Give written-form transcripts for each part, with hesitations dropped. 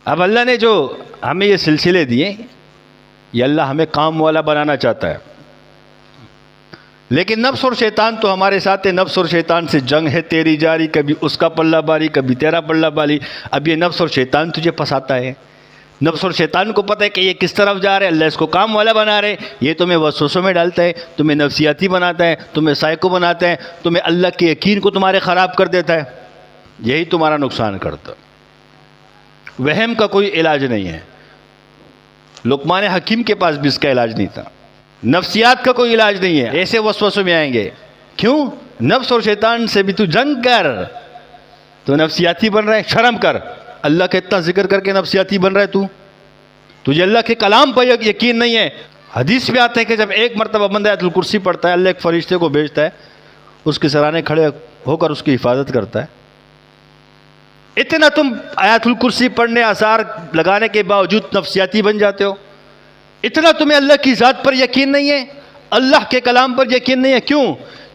اب اللہ نے جو ہمیں یہ سلسلے دیے، یہ اللہ ہمیں کام والا بنانا چاہتا ہے، لیکن نفس اور شیطان تو ہمارے ساتھ ہے. نفس اور شیطان سے جنگ ہے تیری جاری، کبھی اس کا پلہ باری کبھی تیرا پلہ باری. اب یہ نفس اور شیطان تجھے پھنساتا ہے. نفس اور شیطان کو پتہ ہے کہ یہ کس طرف جا رہے، اللہ اس کو کام والا بنا رہے. یہ تمہیں وسوسوں میں ڈالتا ہے، تمہیں نفسیاتی بناتا ہے، تمہیں سائیکو بناتا ہے، تمہیں اللہ کے یقین کو تمہارے خراب کر دیتا ہے. یہی تمہارا نقصان کرتا. وہم کا کوئی علاج نہیں ہے. لقمان حکیم کے پاس بھی اس کا علاج نہیں تھا. نفسیات کا کوئی علاج نہیں ہے. ایسے وسوسوں میں آئیں گے. کیوں؟ نفس اور شیطان سے بھی تو جنگ کر. تو نفسیاتی بن رہا ہے، شرم کر. اللہ کا اتنا ذکر کر کے نفسیاتی بن رہا ہے تجھے اللہ کے کلام پر یقین نہیں ہے. حدیث میں آتا ہے کہ جب ایک مرتبہ بندہ آیت الکرسی پڑھتا ہے، اللہ ایک فرشتے کو بھیجتا ہے، اس کے سرانے کھڑے ہو کر اس کی حفاظت کرتا ہے. اتنا تم آیت الکرسی پڑھنے آثار لگانے کے باوجود نفسیاتی بن جاتے ہو. اتنا تمہیں اللہ کی ذات پر یقین نہیں ہے، اللہ کے کلام پر یقین نہیں ہے. کیوں؟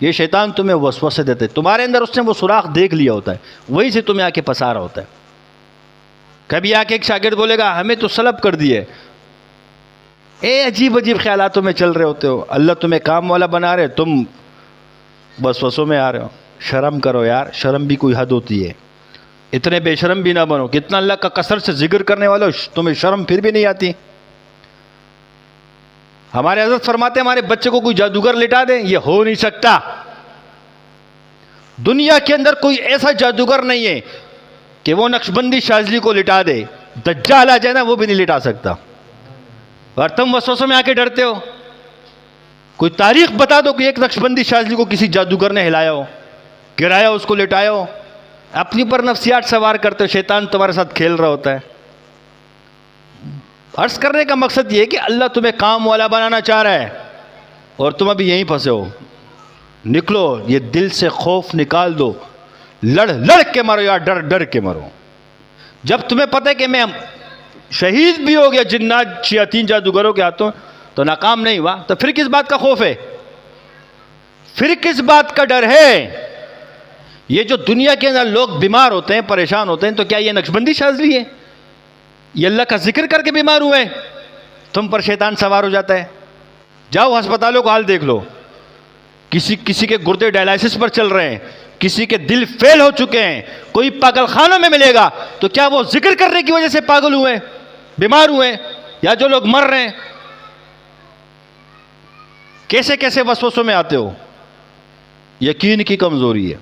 یہ شیطان تمہیں وسوسے دیتے. تمہارے اندر اس نے وہ سوراخ دیکھ لیا ہوتا ہے، وہی سے تمہیں آ کے پھنسا رہا ہوتا ہے. کبھی آ کے ایک شاگرد بولے گا ہمیں تو سلب کر دیے. عجیب عجیب خیالاتوں میں چل رہے ہوتے ہو. اللہ تمہیں کام والا بنا رہے، تم وسوسوں میں آ رہے ہو. شرم کرو یار، شرم بھی کوئی حد ہوتی ہے. اتنے بے شرم بھی نہ بنو. کتنا اللہ کا کثرت سے ذکر کرنے والوں، تمہیں شرم پھر بھی نہیں آتی. ہمارے حضرت فرماتے ہیں ہمارے بچے کو کوئی جادوگر لٹا دے، یہ ہو نہیں سکتا. دنیا کے اندر کوئی ایسا جادوگر نہیں ہے کہ وہ نقشبندی شاذلی کو لٹا دے. دجال آ جائے نا، وہ بھی نہیں لٹا سکتا. اور تم وسوسوں میں آ کے ڈرتے ہو. کوئی تاریخ بتا دو کہ ایک نقشبندی شاذلی کو کسی جادوگر نے ہلایا ہو، گرایا، اس کو لٹایا ہو. اپنی پر نفسیات سوار کرتے ہو. شیطان تمہارے ساتھ کھیل رہا ہوتا ہے. عرض کرنے کا مقصد یہ ہے کہ اللہ تمہیں کام والا بنانا چاہ رہا ہے اور تم ابھی یہیں پھنسے ہو. نکلو، یہ دل سے خوف نکال دو. لڑ کے مرو یا ڈر کے مرو. جب تمہیں پتہ ہے کہ میں شہید بھی ہو گیا جنات شیاطین جادوگروں کے ہاتھوں تو ناکام نہیں ہوا، تو پھر کس بات کا خوف ہے؟ پھر کس بات کا ڈر ہے؟ یہ جو دنیا کے اندر لوگ بیمار ہوتے ہیں، پریشان ہوتے ہیں، تو کیا یہ نقشبندی شاذلی ہے؟ یہ اللہ کا ذکر کر کے بیمار ہوئے؟ تم پر شیطان سوار ہو جاتا ہے. جاؤ ہسپتالوں کا حال دیکھ لو. کسی کے گردے ڈائلائسس پر چل رہے ہیں، کسی کے دل فیل ہو چکے ہیں. کوئی پاگل خانوں میں ملے گا تو کیا وہ ذکر کرنے کی وجہ سے پاگل ہوئے، بیمار ہوئے؟ یا جو لوگ مر رہے ہیں؟ کیسے کیسے وسوسوں میں آتے ہو؟ یقین کی کمزوری ہے.